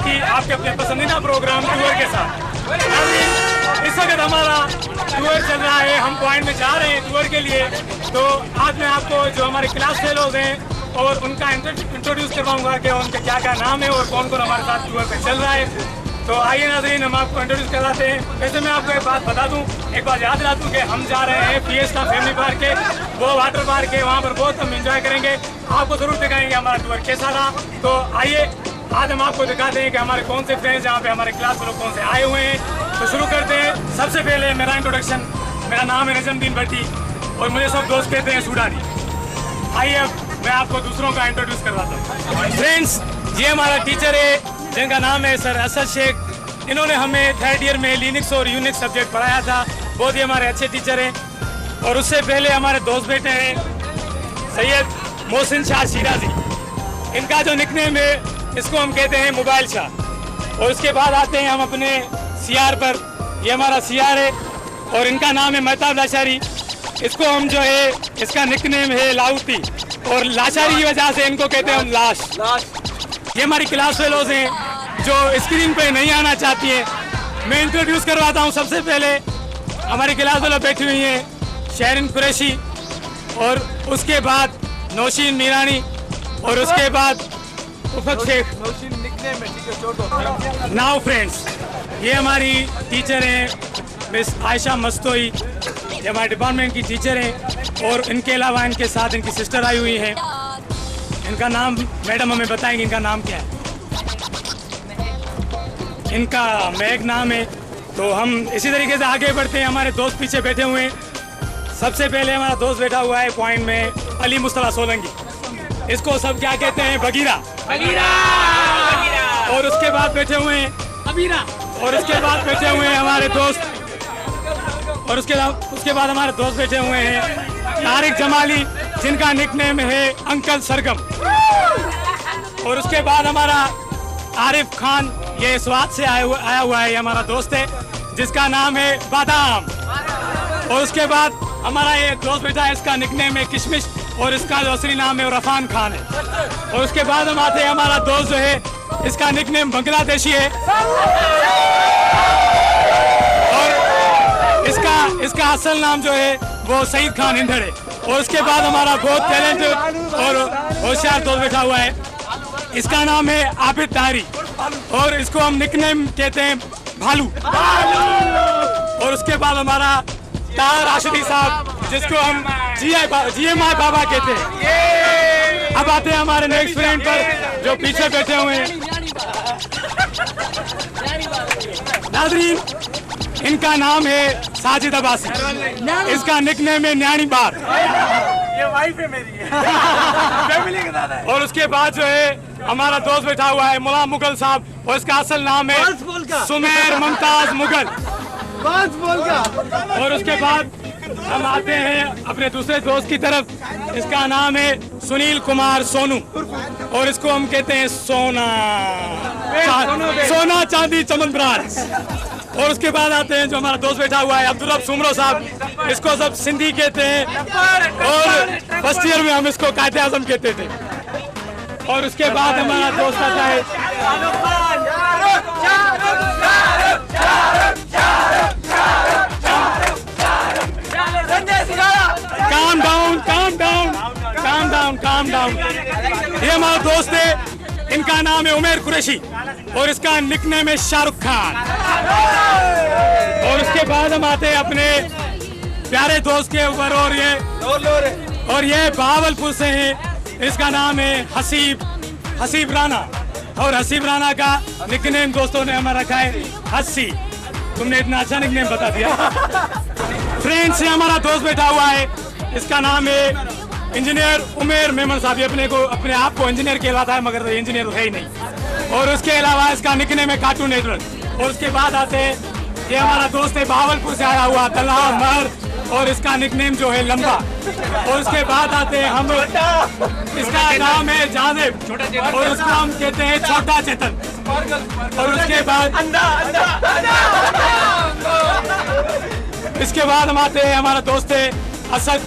कि आपके अपने पसंदीदा प्रोग्राम टूर के साथ। इस वक्त हमारा टूर चल रहा है, हम पॉइंट में जा रहे हैं टूर के लिए। तो आज मैं आपको जो हमारे क्लास फेलोज हैं और उनका इंट्रोड्यूस करवाऊंगा कि उनका क्या क्या नाम है और कौन कौन हमारे साथ टूर पे चल रहा है। तो आइए नाज़रीन, हम आपको इंट्रोड्यूस कराते हैं। वैसे मैं आपको एक बात बता दूं, एक बात याद दिला दूं कि हम जा रहे हैं फिएस्टा फैमिली पार्क है, वो वाटर पार्क है, वहाँ पर बहुत हम एंजॉय करेंगे। आपको ज़रूर दिखाएंगे हमारा टूर कैसा रहा। तो आइए आज हम आपको दिखाते हैं कि हमारे कौन से फ्रेंड्स यहाँ पे हमारे क्लास में लोग कौन से आए हुए हैं। तो शुरू करते हैं। सबसे पहले मेरा इंट्रोडक्शन, मेरा नाम है नजमुद्दीन भट्टी और मुझे सब दोस्त कहते हैं सूडानी। आइए अब मैं आपको दूसरों का इंट्रोड्यूस करवाता हूँ। फ्रेंड्स, ये हमारा टीचर है जिनका नाम है सर असद शेख। इन्होंने हमें 3rd ईयर में लिनक्स और यूनिक्स सब्जेक्ट पढ़ाया था। बहुत ही हमारे अच्छे टीचर हैं। और उससे पहले हमारे दोस्त बैठे हैं सैयद मोहसिन शाह शिराजी। इनका जो निकनेम है इसको हम कहते हैं मोबाइल शाह। और उसके बाद आते हैं हम अपने सीआर पर। ये हमारा सीआर है और इनका नाम है महताब लाशारी। इसको हम जो है, इसका निकनेम है लाउती और लाशारी की वजह से इनको कहते हैं हम लाश। ये हमारी क्लास फेलोज हैं जो स्क्रीन पे नहीं आना चाहती है। मैं इंट्रोड्यूस करवाता हूँ। सबसे पहले हमारी क्लास वालों बैठी हुई हैं शहरीन कुरैशी और उसके बाद नौशीन मीरानी और उसके बाद उफक शेख। नाउ फ्रेंड्स, ये हमारी टीचर हैं मिस आयशा मस्तोई। ये हमारे डिपार्टमेंट की टीचर हैं और इनके अलावा इनके साथ इनकी सिस्टर आई हुई हैं। इनका नाम मैडम हमें बताएंगे, इनका नाम क्या है? इनका महक नाम है। तो हम इसी तरीके से आगे बढ़ते हैं। हमारे दोस्त पीछे बैठे हुए हैं। सबसे पहले हमारा दोस्त बैठा हुआ है पॉइंट में अली मुस्तफा सोलंकी। इसको सब क्या कहते हैं? बगीरा। और उसके बाद बैठे हुए हैं अबीरा। और उसके बाद बैठे हुए हैं हमारे दोस्त, और उसके बाद हमारे दोस्त बैठे हुए हैं तारिक जमाली जिनका निकनेम है अंकल सरगम। और उसके बाद हमारा आरिफ खान, ये स्वाद से आया हुआ है, ये हमारा दोस्त है जिसका नाम है बादाम। और उसके बाद हमारा ये दोस्त बैठा है, इसका निकनेम है किशमिश और इसका जो असली नाम है वो रफान खान है। और उसके बाद हम आते हैं हमारा दोस्त जो है, इसका निकनेम बांग्लादेशी है और इसका असल नाम जो है वो सईद खान हिंदड़ है। और उसके बाद हमारा बहुत टैलेंटेड और होशियार दोस्त बैठा हुआ है, इसका नाम है आबिद तारी और इसको हम निकनेम कहते हैं भालू। और उसके बाद हमारा तार राशिदी साहब जिसको हम GMI बाबा कहते हैं। अब आते हैं हमारे नेक्स्ट फ्रेंड पर जो पीछे बैठे हुए हैं। नाज़रीन, इनका नाम है साजिद अब्बासी। इसका निकनेम है न्याणी बार। ये वाइफ है मेरी। फैमिली के साथ है। और उसके बाद जो है हमारा दोस्त बैठा हुआ है मुला मुगल साहब और इसका असल नाम है सुमेर मुमताज मुगल। और उसके बाद हम आते हैं अपने दूसरे दोस्त की तरफ। इसका नाम है सुनील कुमार सोनू और इसको हम कहते हैं सोना चांदी चमन ब्रांच। और उसके बाद आते हैं जो हमारा दोस्त बैठा हुआ है अब्दुल रब सुमरो साहब। इसको सब सिंधी कहते हैं और फर्स्ट ईयर में हम इसको कायदे आजम कहते थे। और उसके बाद हमारा दोस्त आता है calm down। ये हमारा दोस्त है, इनका नाम है उमेर कुरैशी और इसका निकनेम है शाहरुख खान। और उसके बाद हम आते हैं अपने प्यारे दोस्त के ऊपर और ये बहावलपुर से है। इसका नाम है हसीब राणा और हसीब राणा का निकनेम दोस्तों ने हमारा रखा है हस्सी। तुमने इतना अच्छा निकनेम बता दिया। फ्रेंड्स, से हमारा दोस्त बैठा हुआ है, इसका नाम है इंजीनियर उमेर मेमन साहब। ये अपने आप को इंजीनियर कहलाता है मगर इंजीनियर है ही नहीं। और उसके अलावा इसका निकनेम है कार्टून नेटवर्क। और उसके बाद आते हैं ये हमारा दोस्त है बहावलपुर से आया हुआ तलहा मर और इसका निकनेम जो है लंबा। और उसके बाद आते हैं हम, इसका नाम है जाजिब और उसको हम कहते हैं छोटा चेतन। और उसके बाद इसके बाद हम आते हैं हमारा दोस्त है असद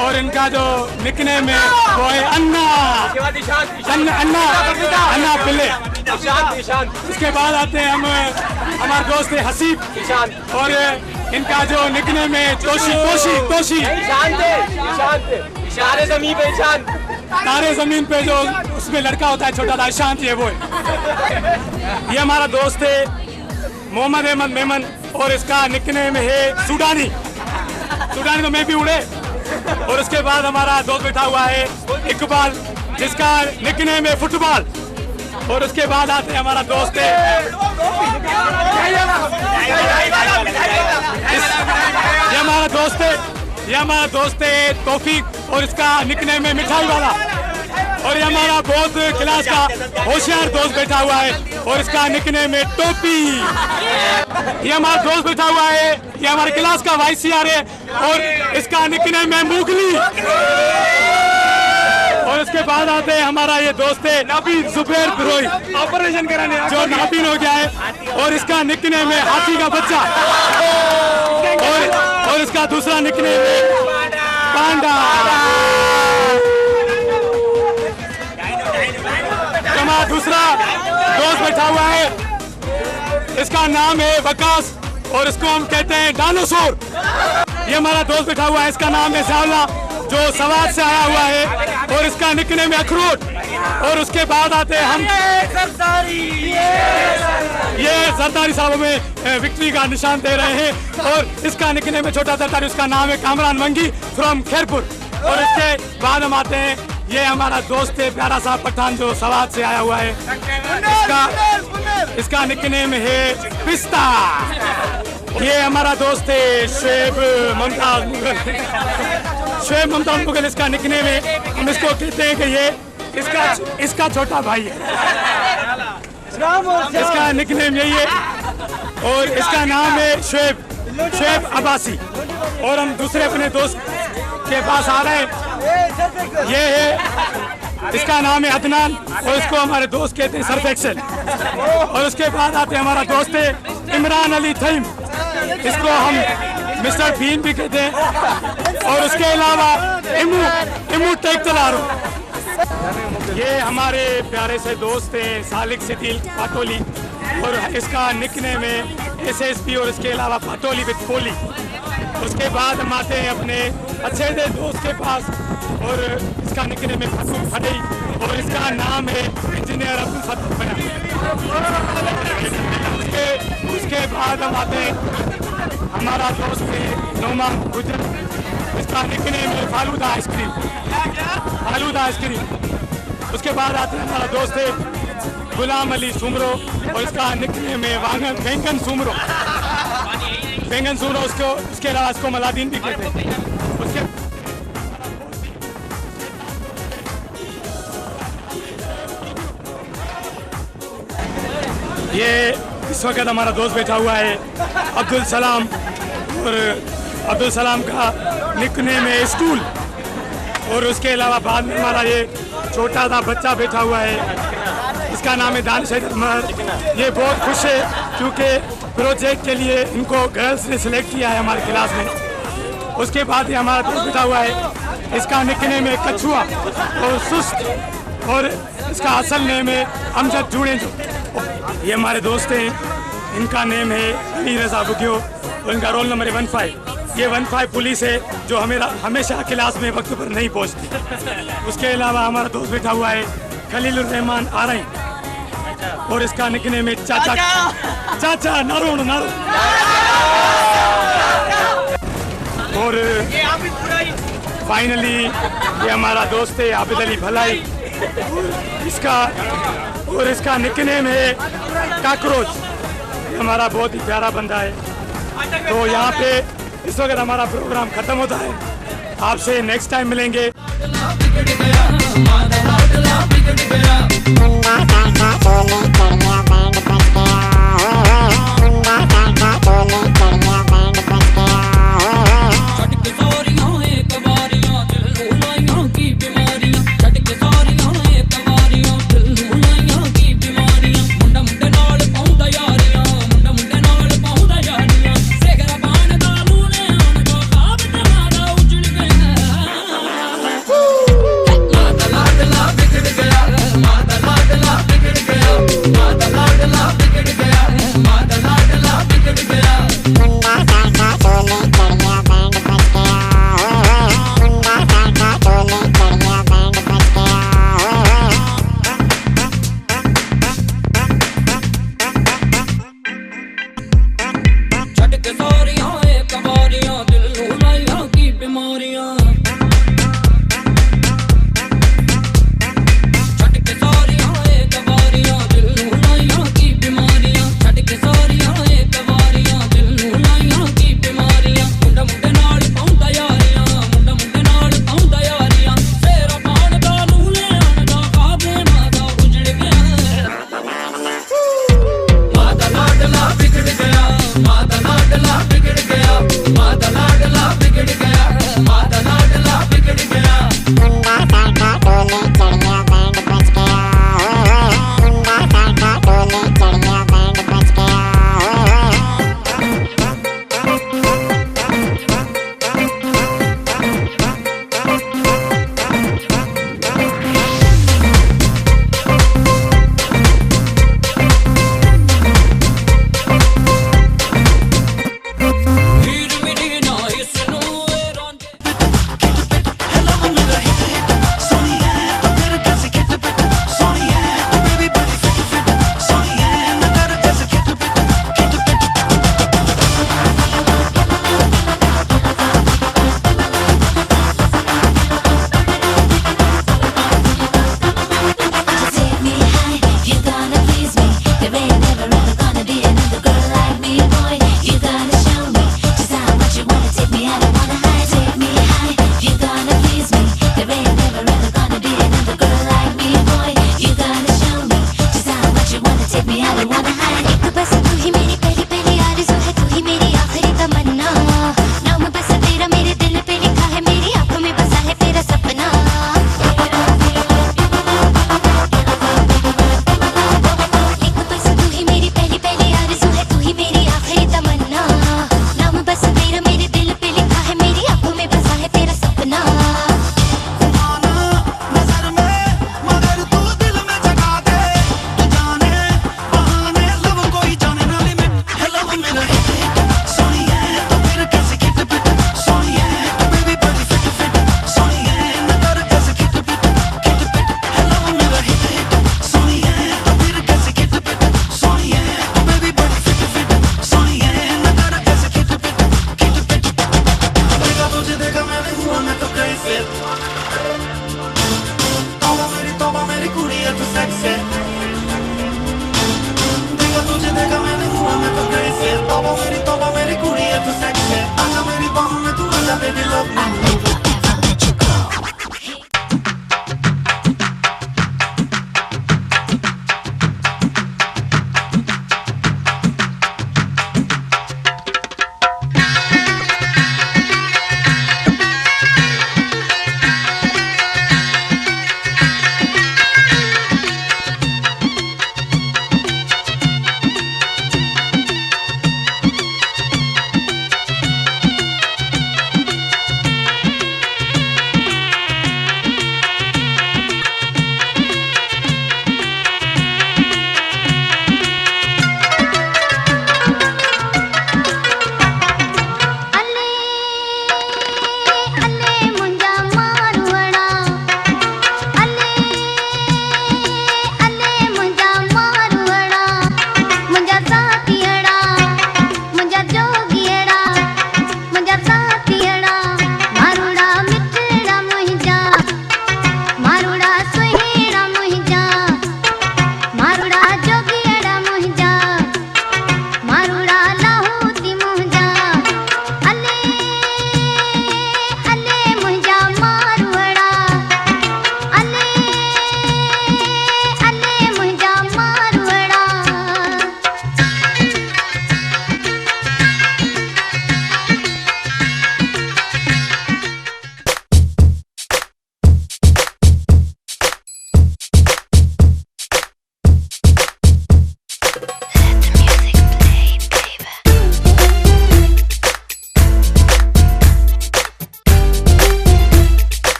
और इनका जो निकनेम है वो है अन्ना पिल्ले। उसके बाद आते हैं हम हमारे दोस्त है हसीब और इनका जो निकनेम है तोशी तोशी तोशी तारे जमीन पे जो उसमें लड़का होता है छोटा सा ईशांत, ये वो है। ये हमारा दोस्त है मोहम्मद अहमद मेमन और इसका निकनेम है सुडानी। सुडानी तो मैं भी उड़े। और उसके बाद हमारा दोस्त बैठा हुआ है इकबाल जिसका निकनेम है फुटबॉल। और उसके बाद आते हैं हमारा दोस्त है ये हमारा दोस्त है तौफीक और इसका निकनेम है मिठाई वाला। और ये हमारा बहुत क्लास का होशियार दोस्त बैठा हुआ है और इसका निकनेम है टोपी। ये हमारा दोस्त बैठा हुआ है, ये हमारे क्लास का वाइस सीआर है और इसका निकनेम है मुगली। और उसके बाद आते हैं हमारा ये दोस्त है नाबीन जुबैर बिरोई, ऑपरेशन कराने जो नाबीन हो गया है और इसका निकनेम है हाथी का बच्चा। और इसका दूसरा निकनेम है पांडा। हमारा दूसरा दोस्त बैठा हुआ है, इसका नाम है वकास और इसको हम कहते हैं डायनासोर। ये हमारा दोस्त बैठा हुआ है, इसका नाम है सावला जो सवाद से आया हुआ है और इसका निकनेम है अखरोट। और उसके बाद आते हैं हम ये सरदारी साहब में विक्ट्री का निशान दे रहे हैं और इसका निकनेम है छोटा सरदारी, उसका नाम है कामरान मंगी फ्रॉम खैरपुर। और इसके बाद हम आते हैं ये हमारा दोस्त है प्यारा साहब पठान जो सवाद से आया हुआ है, इसका निकनेम है पिस्ता। ये हमारा दोस्त है शुएब मुमताज मुगल, इसका निकनेम है। हम इसको कहते हैं कि ये इसका छोटा भाई है, इसका निकनेम यही है। और इसका नाम है शुएब अब्बासी। और हम दूसरे अपने दोस्त के पास आ रहे हैं, ये है इसका नाम है अदनान और इसको हमारे दोस्त कहते हैं सर्फ एक्सेल। और उसके बाद आते हैं हमारा दोस्त है इमरान अली थईम, इसको हम मिस्टर बीन भी कहते हैं। और उसके अलावा इमू टेक तलारो। ये हमारे प्यारे से दोस्त हैं सालिक सिद्दीक पाटोली और इसका निकनेम है SSP और इसके अलावा पाटोली विद कोली। उसके बाद हम आते हैं अपने अच्छे से दोस्त के पास और इसका निकनेम है फतू फटई और इसका नाम है इंजीनियर अब्दुल फतू फटई। उसके बाद हम आते हैं हमारा दोस्त है नोमा गुजर, इसका निकनेम है फालूदा आइसक्रीम। उसके बाद आते हैं हमारा दोस्त है गुलाम अली सुमरो और इसका निकनेम है बैंगन सुमरो। उसके अलावा इसको मलादीन भी कहते हैं। उसके ये इस वक्त हमारा दोस्त बैठा हुआ है अब्दुल सलाम और अब्दुल सलाम का निकनेम है स्टूल। और उसके अलावा बाद में हमारा ये छोटा सा बच्चा बैठा हुआ है, इसका नाम है दानिश अहमद। ये बहुत खुश है क्योंकि प्रोजेक्ट के लिए इनको गर्ल्स ने सिलेक्ट किया है हमारी क्लास में। उसके बाद ये हमारा दोस्त बैठा हुआ है, इसका निकनेम है कछुआ और सुस्त और इसका असल नेम है अमजद जुड़ेजो। ये हमारे दोस्त हैं, इनका नेम है अली रजा बुगियो और इनका रोल नंबर है 15। ये 15 पुलिस है जो हमेशा क्लास में वक्त पर नहीं पहुंचती। उसके अलावा हमारा दोस्त बैठा हुआ है खलीलुर रहमान आरई और इसका निकनेम है चाचा नारो। और फाइनली ये हमारा दोस्त है आबिद अली भलाई, इसका निकनेम है काकरोच। हमारा बहुत ही प्यारा बंदा है। तो यहाँ पे इस वक्त हमारा प्रोग्राम खत्म होता है, आपसे नेक्स्ट टाइम मिलेंगे। मादला बिगड़ गया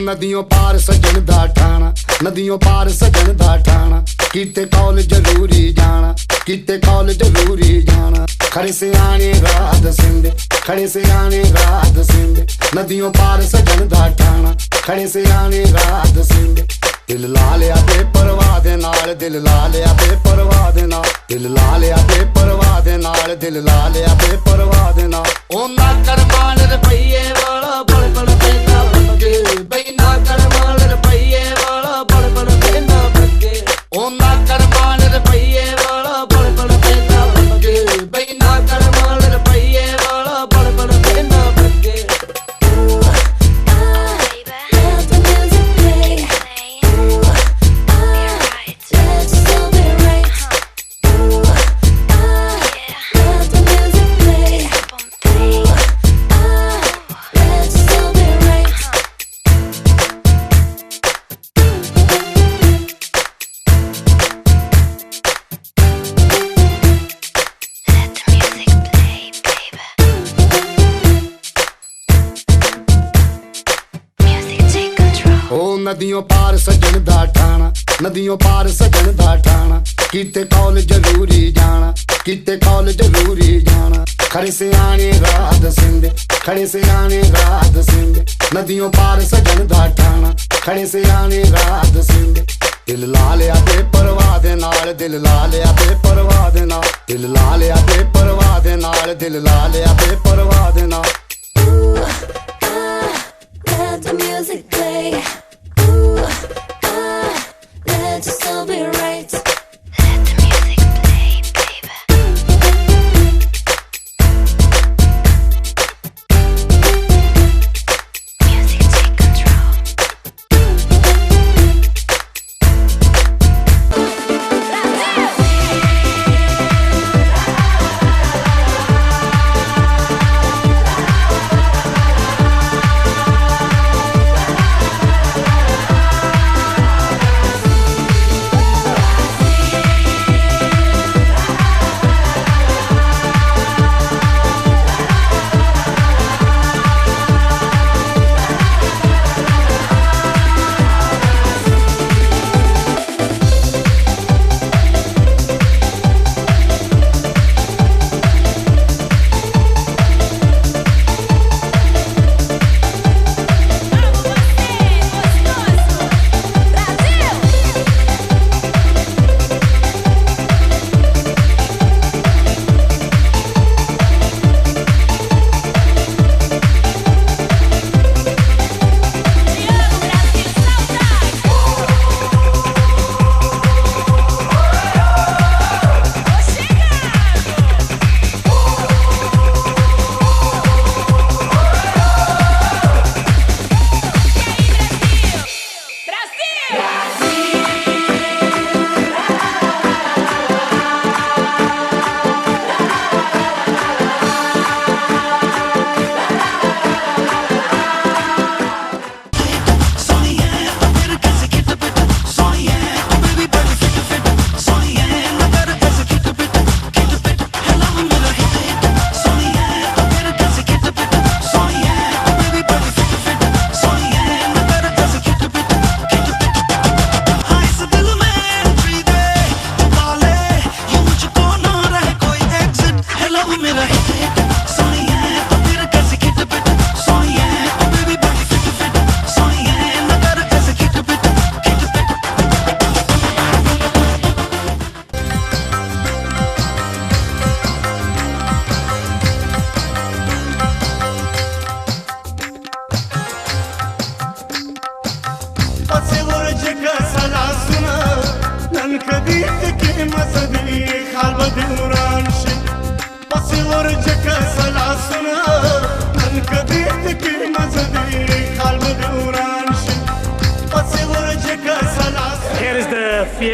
नदियों पार सजन दा ठाणा, नदियों पार सजन दा ठाणा, कीते कॉलेज जरूरी जाना, कीते कॉलेज जरूरी जाना, खड़े से आने रात सिंध, खड़े से आने रात सिंध, नदियों पार सजन दा ठाणा, खड़े से आने रात सिंध, दिल ला लिया बेपरवाह दे नाल, दिल ला लिया बेपरवाह दे नाल, दिल ला लिया बेपरवाह दे नाल, दिल ला लिया बेपरवाह दे नाल, ओ ना कर मान रुपये वाला बड़ बड़ पैदा बगे, बई ना कर मान रुपये वाला बड़ बड़ पैदा बगे, ओ ना कर मान रुपये वाला बड़ बड़ पैदा बगे, बई ना कर मान रुपये वाला बड़ बड़ पैदा बगे। नदियों पार सजन दा ठाणा, नदियों पार सजन दा ठाणा, कीते कॉलेज जरूरी जाना, कीते कॉलेज जरूरी जाना, खड़े से आने रात सिंध, खड़े से आने रात सिंध, नदियों पार सजन दा ठाणा, खड़े से आने रात सिंध, दिल ला लिया बेपरवाह दे नाल, दिल ला लिया बेपरवाह दे नाल, दिल ला लिया बेपरवाह दे नाल, दिल ला लिया बेपरवाह दे नाल। Let the music play. Ooh, let your soul be right. Let the music play, baby. Music take control.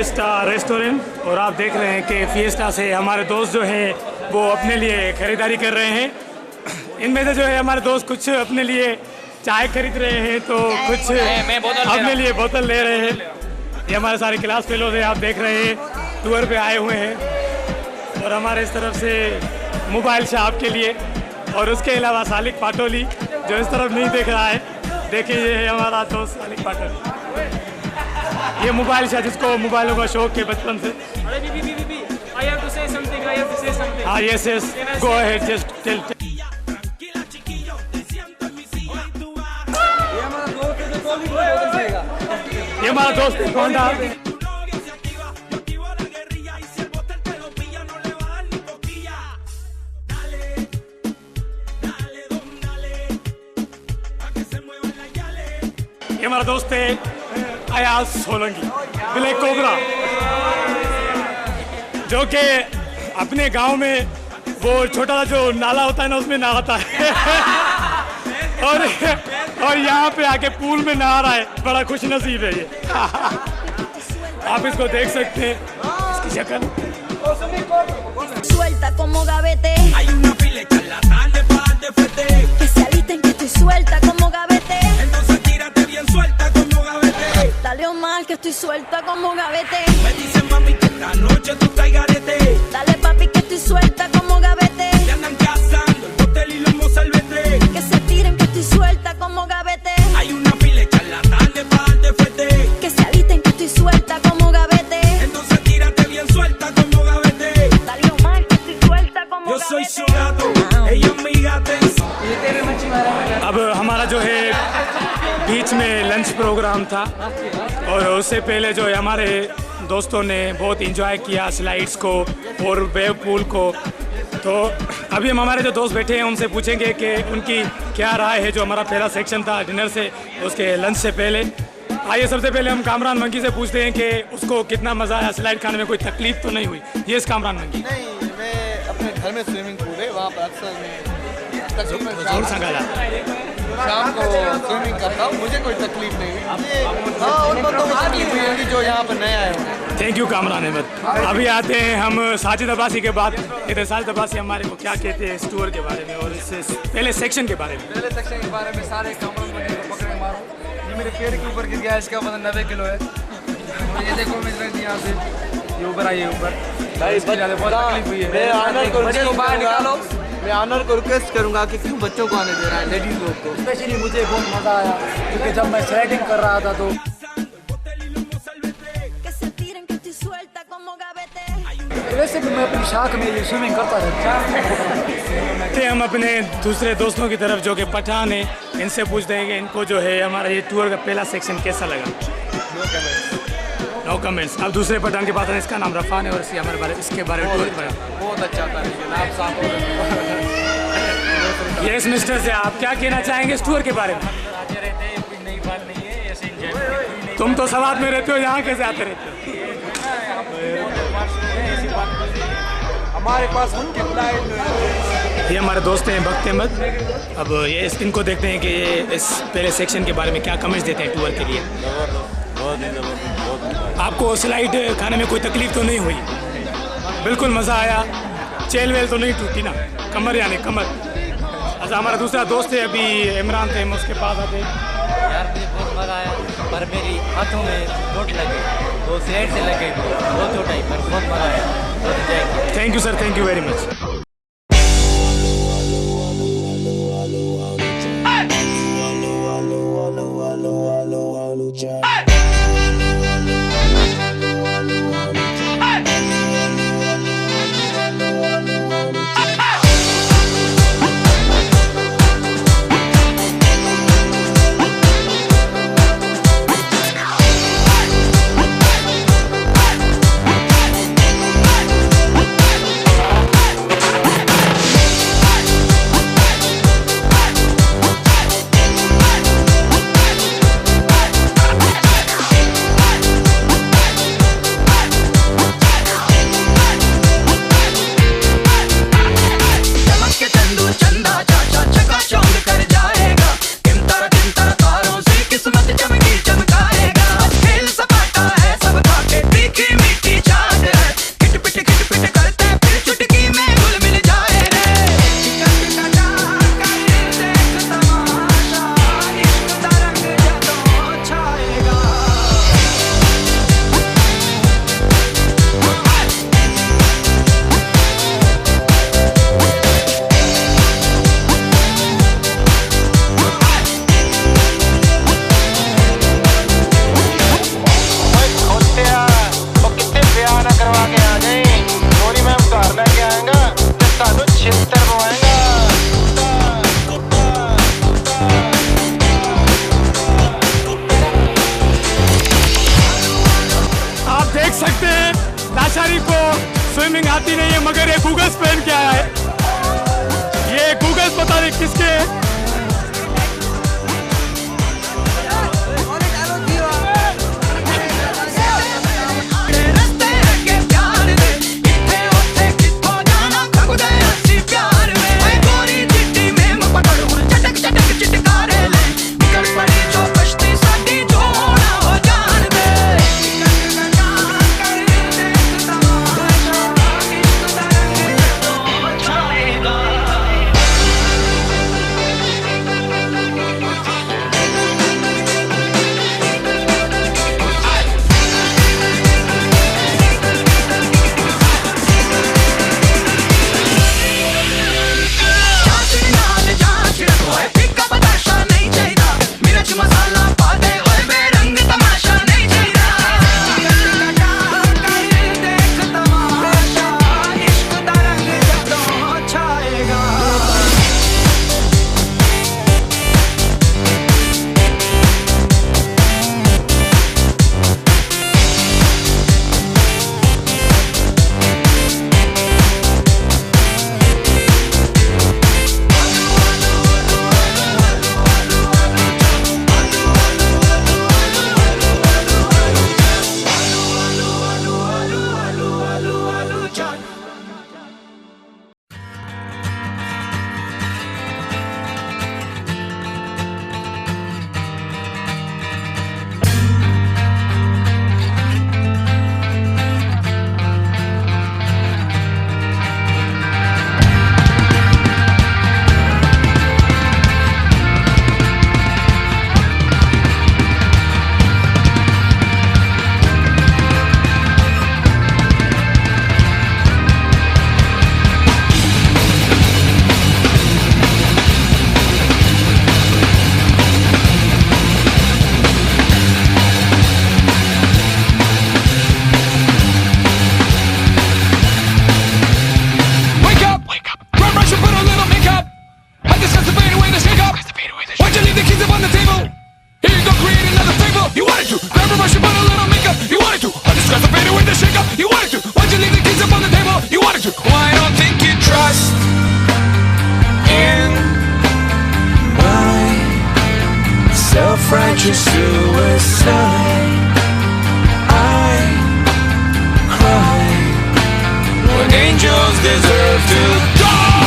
Fiesta restaurant और आप देख रहे हैं कि फिएस्टा से हमारे दोस्त जो हैं वो अपने लिए ख़रीदारी कर रहे हैं। इनमें से जो है हमारे दोस्त कुछ अपने लिए चाय खरीद रहे हैं तो कुछ अपने लिए बोतल ले रहे हैं। ये हमारे सारे क्लास फेलोज हैं, आप देख रहे हैं टूर पे आए हुए हैं। और हमारे इस तरफ से मोबाइल शॉप के लिए और उसके अलावा सालिक पाटोली जो इस तरफ नहीं देख रहा है, देखिए ये है हमारा दोस्त सालिक पाटोली। ये मोबाइल शॉप जिसको मोबाइलों का शौक है बचपन से। हाँ yes yes go ahead just tell. ये हमारा दोस्त है कौन था? ये हमारा दोस्त है अयाज सोलंकी ब्लैक कोबरा, जो कि अपने गांव में वो छोटा सा जो नाला होता है ना उसमें नहाता है और यहाँ पे आके पूल में नहा रहा है। बड़ा खुश नसीब है ये। आप इसको देख सकते हैं, इसकी शक्ल Suelta como gavete. Hay una pila charlatán de par de frente. Que se alisten que estoy suelta como gavete. Entonces tírate bien suelta como gavete. Dale mal que estoy suelta como gavete. Me dicen mami que esta noche tú traes garete. Dale papi que estoy suelta como gavete. Te andan cazando el hotel y los mozalbete. Que se tiren que estoy suelta como gavete. Hay una pila charlatán de par de frente. Que se alisten que estoy suelta como gavete. Entonces tírate bien suelta como gavete. Dale mal que estoy suelta como gavete. Yo soy su gato, ella es mi gata. अब हमारा जो है बीच में lunch programme था और उससे पहले जो है हमारे दोस्तों ने बहुत इंजॉय किया स्लाइड्स को और वेव पूल को। तो अभी हम हमारे जो दोस्त बैठे हैं उनसे पूछेंगे कि उनकी क्या राय है जो हमारा पहला सेक्शन था डिनर से उसके लंच से पहले। आइए सबसे पहले हम कामरान मंकी से पूछते हैं कि उसको कितना मज़ा आया, स्लाइड खाने में कोई तकलीफ तो नहीं हुई? ये कामरान मंकी। नहीं, मैं अपने घर में स्विमिंग पूल है वहाँ पर अक्सर मैं जोर संगा जाता है। शाम को स्विमिंग करता हूँ, मुझे कोई तकलीफ नहीं हुई। हाँ उनको तो तकलीफ हुई होगी जो यहाँ पर नया है। Thank you Kamran Ahmed. अभी आते हैं हम साजिद अब्बासी के बाद। इधर साजिद अब्बासी हमारे को क्या कहते हैं इस टूर के बारे में और इससे पहले सेक्शन के बारे में। पहले सेक्शन के बारे में सारे कामरान मंकी को पकड़े मारो। ये मेरे पेड़ के ऊपर गिर गया, इसका वजन 90 किलो है। और ये देखो मैं यहाँ से ये ऊपर आई है ऊपर बहुत तकलीफ हुई है। मैं ऑनर को रिक्वेस्ट करूंगा कि क्यों बच्चों को आने दे रहा है, लेडीज लोग को। स्पेशली मुझे बहुत मज़ा आया क्योंकि जब मैं स्लाइडिंग कर रहा था तो वैसे भी मैं अपनी शाख में ये स्विमिंग करता रहता। हम अपने दूसरे दोस्तों की तरफ जो कि पठान है इनसे पूछते हैं कि इनको जो है हमारा ये टूर का पहला सेक्शन कैसा लगा। No comments. अब दूसरे पठान के पास है, इसका नाम रफ़ान है और इसके हमारे बारे इसके बारे में बहुत अच्छा था आप साहब। यस मिस्टर से आप क्या कहना चाहेंगे इस टूर के बारे में? तुम तो सवाद में रहते हो, यहाँ कैसे आते रहते हो? हमारे पास ये हमारे दोस्त हैं भक्त अहमद। अब ये इनको देखते हैं कि ये इस पहले सेक्शन के बारे में क्या कमेंट्स देते हैं टूर के लिए। आपको स्लाइड खाने में कोई तकलीफ तो नहीं हुई? बिल्कुल मज़ा आया, चेल वेल तो नहीं टूटी ना, कमर यानी कमर। अच्छा हमारा दूसरा दोस्त है अभी इमरान थे, हम उसके पास आते। यार मुझे बहुत मज़ा आया पर मेरी हाथों में चोट लगी, वो साइड से लग गई, बहुत चोट आई पर बहुत मज़ा आया। Thank you sir, thank you very much. Spelling आती नहीं है, मगर ये गूगल स्पेल क्या है, ये गूगल पता नहीं किसके है। Self-righteous suicide. I cry when angels deserve to die.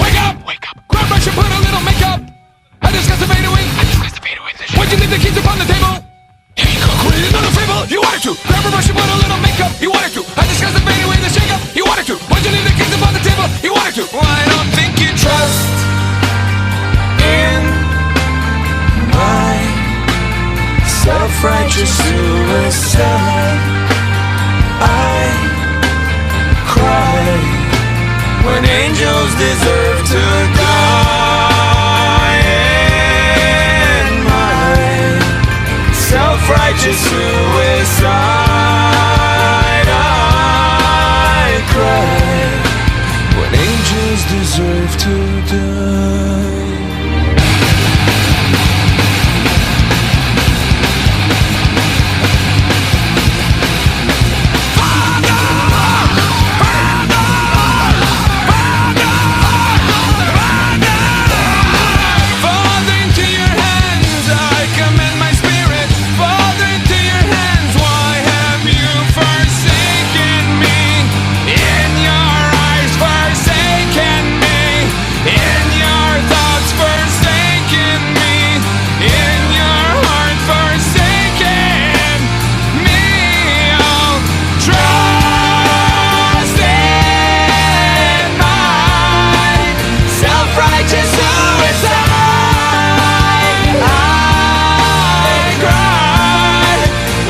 Wake up! Wake up! Grab brush and put a little makeup. I discuss the fade away. Why'd you leave the keys upon the table? Here you go, create another fable. You wanted to. Grab a brush and put a little makeup. You wanted to. I discuss the fade away, the shake up. You wanted to. Why'd you leave the keys upon the table? You wanted to. Well, I don't think you trust in my self-righteous suicide. I cry when angels deserve to die. In my self-righteous suicide, I cry when angels deserve to die. Father, into your hands I commend my spirit. Father, into your hands, why have you forsaken me? In your eyes forsaken me, in your thoughts forsaken me, in your heart forsaken me. I'll trust in my self-righteous suicide. I cry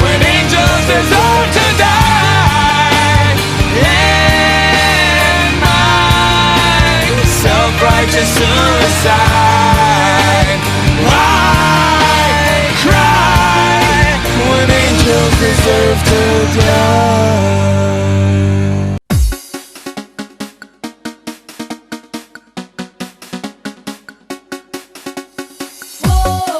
when angels deserve to die. In my self-righteous suicide, I cry when angels deserve to die. Oh,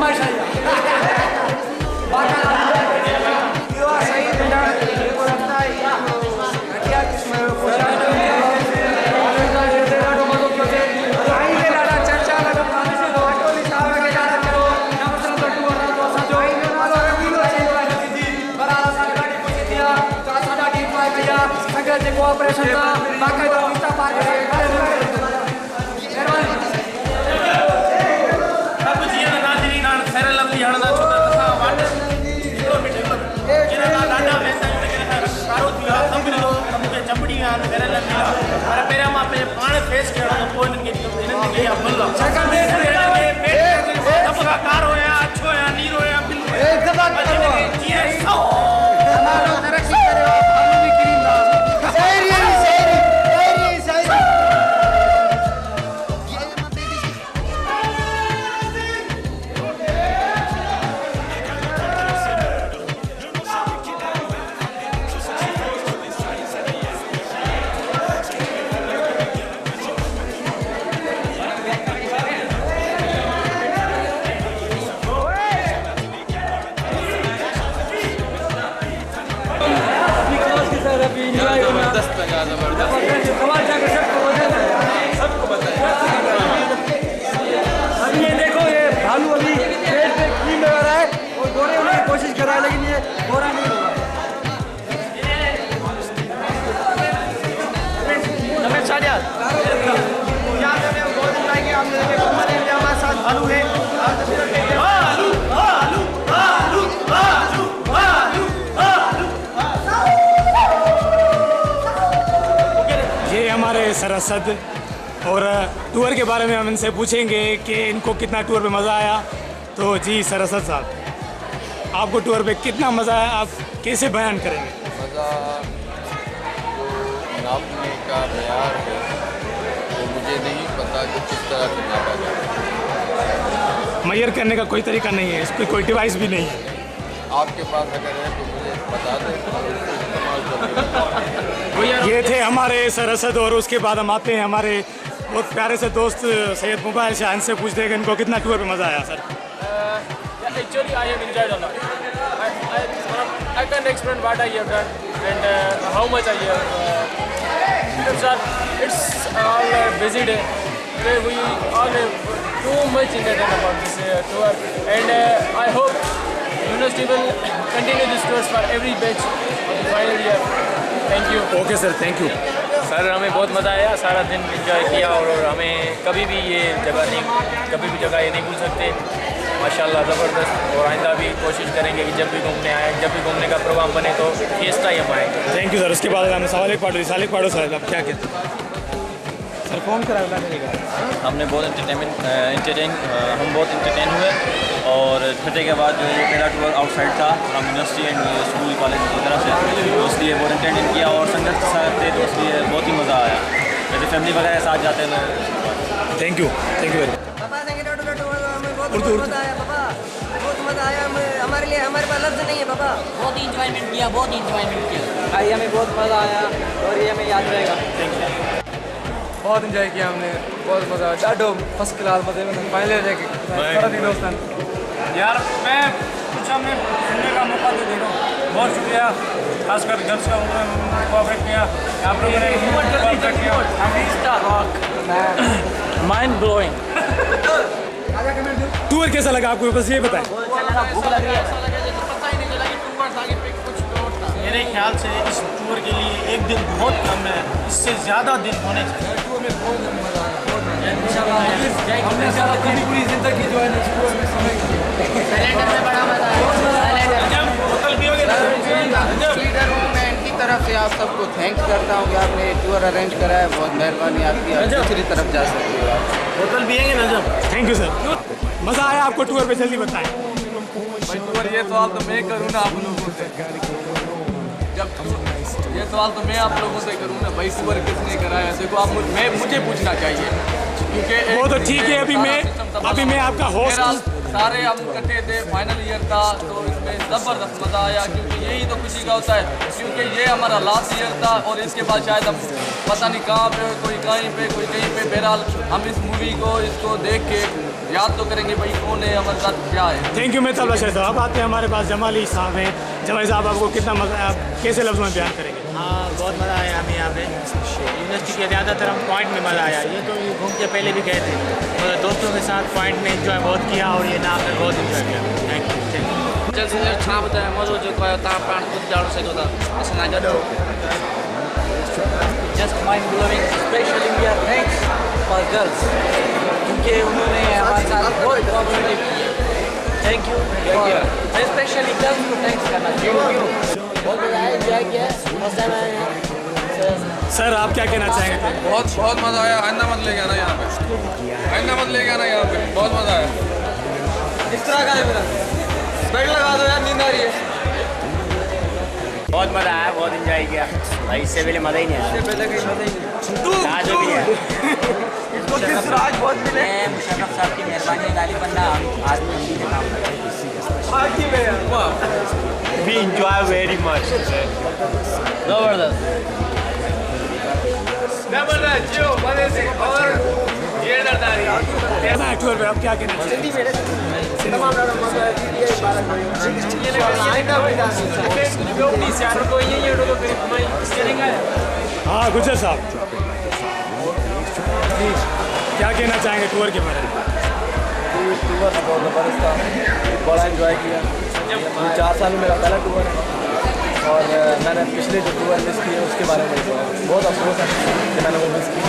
फरमाइश आई cooperation का बाकायदा Insta पार कोशिश कर रहा है लेकिन ये गोरा नहीं होगा। हमारे साथ भालू है। ये हमारे सरसद और टूर के बारे में हम इनसे पूछेंगे कि इनको कितना टूर पे मज़ा आया। तो जी सरसद साहब, आपको टूर पे कितना मज़ा आया, आप कैसे बयान करेंगे? मज़ा जो नापने का मयार है वो मुझे नहीं पता कि किस तरह से नापा जाए। मैयर करने का कोई तरीका नहीं है, इस पर कोई डिवाइस भी नहीं है। आपके पास अगर है तो मुझे बता दें तो उसको इस्तेमाल करें। ये थे हमारे सरसद और उसके बाद हम आते हैं हमारे बहुत प्यारे से दोस्त सैयद मोबाइल शाह, इनसे पूछते हैं कि इनको कितना टूर पे मज़ा आया। Sir actually I have enjoyed a lot. I can't explain what I have done and how much I have. It's all a busy day. Today we all have too much entertained about this tour and I hope university will continue this tours for every batch of the final year. Thank you. Okay sir, thank you. Sir हमें बहुत मज़ा आया, सारा दिन enjoy किया और हमें कभी भी ये जगह नहीं भूल सकते। माशाल्लाह ज़बरदस्त, और आइंदा भी कोशिश करेंगे कि जब भी घूमने आए, जब भी घूमने का प्रोग्राम बने तो फेस्ट टाइम आए। Thank you sir. उसके बाद हमें सालिक पाड़ो सर, आप क्या कहते हैं? सर फोन करा हमने बहुत हम बहुत इंटरटेन हुए और छठे के बाद जो ये मेरा टूर आउटसाइड था from university and school college की तरफ से, तो इसलिए बहुत इंटरटेन किया और संगत के साथ थे तो इसलिए बहुत ही मज़ा आया। जैसे फैमिली वगैरह के साथ जाते हैं तो थैंक यू वेरी बहुत मज़ा आया पापा, बहुत मज़ा आया। हमारे लिए हमारे पास लफ्ज़ नहीं है पापा। बहुत इंजॉयमेंट किया भाई, हमें बहुत मज़ा आया और ये हमें याद रहेगा। बहुत इंजॉय किया हमने, बहुत मज़ा आया। डाडो फर्स्ट क्लास मजे में फाइनल जाके दोस्तन यार, मैं कुछ हमें सुनने का मौका दे रहा हूँ। बहुत शुक्रिया, खासकर गर्ल्स का कोऑपरेट किया, आप लोगों ने कोऑपरेट किया। Mind blowing. टूर कैसा लगा आपको, बस ये बताएं। मेरे ख्याल से इस टूर के लिए एक दिन बहुत कम है, इससे ज़्यादा दिन होने चाहिए। टूर में बहुत मज़ा आया, हमने अपनी पूरी ज़िंदगी जो है टूर में समय मैं इनकी तरफ से आप सबको थैंक्स करता हूँ कि आपने टूर अरेंज करा है। बहुत मेहरबानी आपकी, आप दूसरी तरफ जा सकते हो। आप होटल पिएंगे ना जब? Thank you sir. मज़ा आया आपको टूर पे, जल्दी बताएं। भाई टूर ये सवाल तो मैं करूँ ना आप लोगों से, जब ये सवाल तो मैं आप लोगों से करूँ ना भाई, टूर किसने कराया? देखो आप मुझे पूछना चाहिए क्योंकि वो तो ठीक है, अभी मैं आपका होस्ट हूँ। सारे हम इकट्ठे थे, फाइनल ईयर था तो इसमें ज़बरदस्त मज़ा आया क्योंकि यही तो खुशी का होता है। क्योंकि ये हमारा लास्ट ईयर था और इसके बाद शायद हम पता नहीं कहाँ पे, कोई कहीं पे, कोई कहीं पे। बहरहाल हम इस मूवी को इसको देख के याद तो करेंगे भाई कौन है, हमारे साथ क्या है। थैंक यू मैं तबला शेर साहब। आते हैं हमारे पास जमाली साहब हैं। जमाली साहब आपको कितना मज़ा आया, आप कैसे लफ्ज़ों में बयान करेंगे? हाँ बहुत मज़ा आया हमें यहाँ पे यूनिवर्सिटी के ज़्यादातर हम पॉइंट में मज़ा आया। ये तो घूम के पहले भी गए थे और दोस्तों के साथ पॉइंट में एंजॉय बहुत किया और ये नाम में बहुत एंजॉय किया। Thank you. जल्द से जल्द छा ॿुधायो मज़ो जेको आहे तव्हां पाण ख़ुदि ॼाणो सघो था असां सां गॾु। Just mind blowing, specially we are thanks for girls क्योंकि उन्होंने हमारे साथ बहुत कोऑपरेटिव की। थैंक यू, स्पेशली गर्ल्स को थैंक्स करना चाहिए। बहुत मज़ा आया, एंजॉय किया, फर्स्ट टाइम आए हैं। सर आप क्या कहना चाहेंगे? बहुत बहुत मज़ा आया। आइंदा मत लेके आना यहाँ पे, आइंदा मत लेके आना यहाँ पे। बहुत मज़ा आया। इस तरह का है मेरा बेड लगा दो यार, नींद आ रही है। बहुत मज़ा आया, बहुत एंजॉय किया भाई। इससे पहले मज़ा ही नहीं आया, पहले कहीं मज़ा ही नहीं। आज भी है। इसको किस राज बहुत मिले। मुशर्रफ साहब की मेहरबानी गाली बंदा आदमी हिंदी में काम करते हैं। We enjoy very much. जबरदस्त जो मजे से और ये दर्दारी टूर पे आप क्या कहना चाहेंगे? तमाम मजा है। हाँ गुजर साहब क्या कहना चाहेंगे टूर के बारे में? टूर बहुत ज़बरदस्त था, बड़ा एंजॉय किया। 4 साल में मेरा पहला टूर है और मैंने पिछले जो टूर मिस किए उसके बारे में बहुत अफसोस है कि मैंने वो मिस की।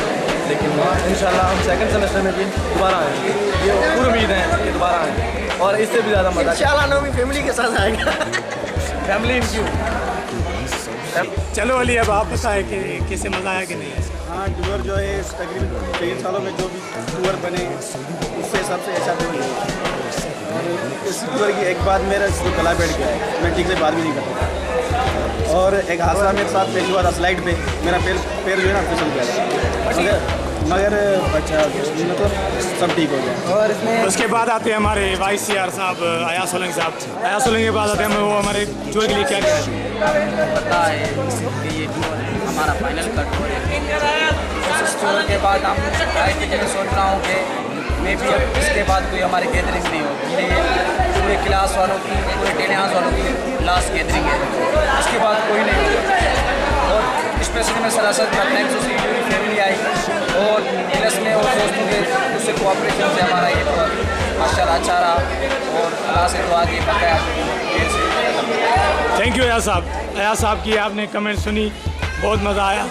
लेकिन इंशाल्लाह हम सेकंड सेमेस्टर में भी दोबारा आएंगे, ये पूरी उम्मीद है कि दोबारा आएंगे और इससे भी ज़्यादा मज़ा। इंशाल्लाह नवी फैमिली के साथ आएंगे। Family in Q. चलो अली अब आप बताएं कि कैसे मज़ा आया कि नहीं? हाँ टूर जो है तकरीबन 3 सालों में जो भी टूर बने उससे सबसे अच्छा टूर है। और इस टूर की एक बात मेरा जो गला बैठ गया है, मैं ठीक से बात भी नहीं करता और एक हादसा मेरे साथ पहली बार स्लाइड पे मेरा पैर जो है ना फिसल गया मगर अच्छा मतलब सब ठीक हो गया। और इसमें उसके बाद आते हैं हमारे वाइस CR साहब अयाज सोलंकी साहब। अयाज सोलंकी के बाद आते हैं वो हमारे टूर के लिए क्या कहते हैं? पता है कि ये टूर हमारा फाइनल का टूर है। इस टूर के बाद हम सोच रहा हूँ कि मे भी अब इसके बाद कोई हमारी गैदरिंग नहीं होगी। ये पूरे क्लास वालों की, पूरे टेनियाज वालों की लास्ट गैदरिंग है, इसके बाद कोई नहीं होगा। और स्पेशली मैं सरासत करता हूँ उसकी पूरी फैमिली आई और प्लस में और दोस्तों के उससे कोऑपरेशन से हमारा ये माशाल्लाह अच्छा रहा और अल्लाह से दुआ की बताया। थैंक यू अयाज साहब। अयाज साहब की आपने कमेंट सुनी, बहुत मज़ा आया।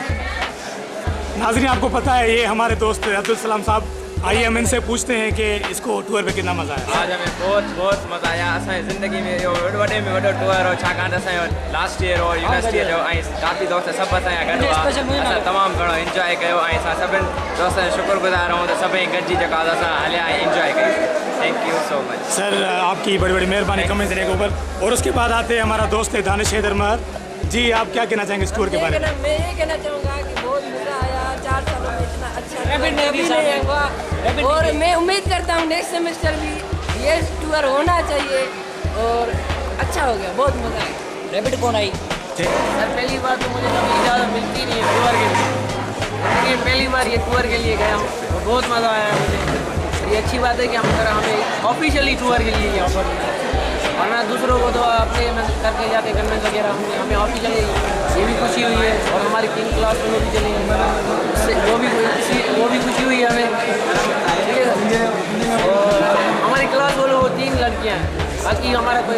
नाज़रीन आपको पता है ये हमारे दोस्त अब्दुल सलाम साहब, आइए हम इनसे पूछते हैं कि इसको टूर पे कितना मज़ा आया। आज हमें बहुत मज़ा आया। असांजी ज़िंदगी में इहो वॾे में वॾो टूर हो, छाकाणि असांजो लास्ट ईयर और यूनिवर्सिटीअ जो ऐं काफ़ी दोस्त सभु असांजा गॾु हुआ। असां तमामु घणो इंजॉय कयो ऐं असां सभिनि दोस्तनि जो शुक्रगुज़ार आहियूं त सभई गॾिजी जेका असां हलिया ऐं इंजॉय कई। Thank you so much sir, आपकी बड़ी बड़ी मेहरबानी कमेंट देने के ऊपर। और उसके बाद आते हैं हमारा दोस्त है दानिश हैदर महर जी, आप क्या कहना चाहेंगे इस टूर के बारे में? मैं ये कहना चाहूँगा कि बहुत मज़ा आया। 4 सालों में इतना अच्छा नहीं हुआ और मैं उम्मीद करता हूँ नेक्स्ट सेमेस्टर भी ये टूर होना चाहिए और अच्छा हो गया, बहुत मज़ा आया। रैपिड कौन आई? सर पहली बार तो मुझे कभी इजाज़त मिलती नहीं है टूर के लिए, लेकिन पहली बार ये टूर के लिए गया हूँ और बहुत मज़ा आया मुझे। ये अच्छी बात है कि हमें ऑफिशियली टूर के लिए यहाँ पर, वरना दूसरों को तो अपने करके जाते कन्वेंस वगैरह, हमें ऑफिशियली ये भी खुशी हुई है और हमारी 3 क्लास में भी चली उससे वो भी खुशी हुई है हमें। और हमारी क्लास वालों वो 3 लड़कियाँ हैं, बाकी हमारा कोई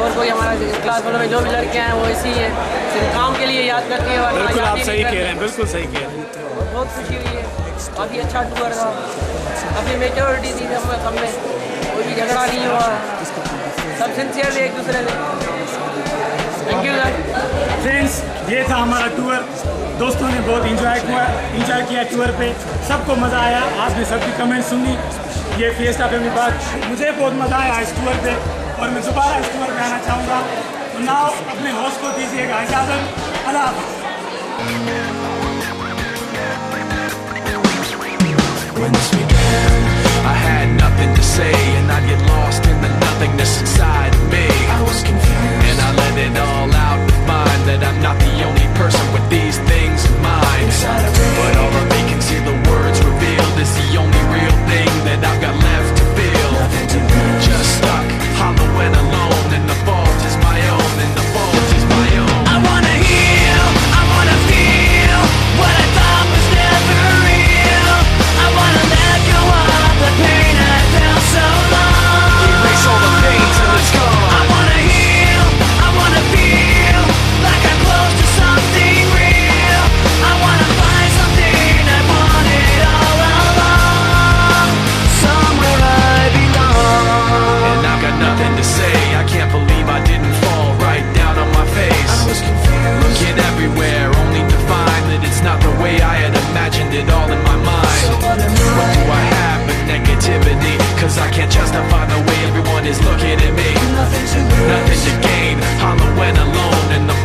और कोई हमारा क्लास वालों में जो भी लड़कियाँ हैं वो इसी है, सिर्फ काम के लिए याद करती है। बिल्कुल आप सही कह रहे हैं, बिल्कुल सही कह रहे हैं। बहुत खुशी हुई है, काफ़ी अच्छा टूर था, काफ़ी मेच्योरिटी थी सब में, कोई भी झगड़ा नहीं हुआ, सब सिंसियर थे एक दूसरे से। Thank you sir. फ्रेंड्स, ये था हमारा टूर। दोस्तों ने बहुत इंजॉय किया टूर पे, सबको मज़ा आया। आपने सबकी कमेंट सुनी। ये फिएस्टा फैमिली पार्क, मुझे बहुत मज़ा आया इस टूर पे और मैं दोबारा इस टूर पे आना चाहूँगा। तो नाउ अपने होस्ट को दीजिएगा इजाज़त। अल्लाह हाफ़िज़। When this began, I had nothing to say, and I'd get lost in the nothingness inside of me. I was confused, and I let it all out to find that I'm not the only person with these things in mind. But all of me can see the words revealed is the only real thing. What do I have but negativity? Cause I can't justify the way everyone is looking at me. Nothing to gain, hollow and alone in the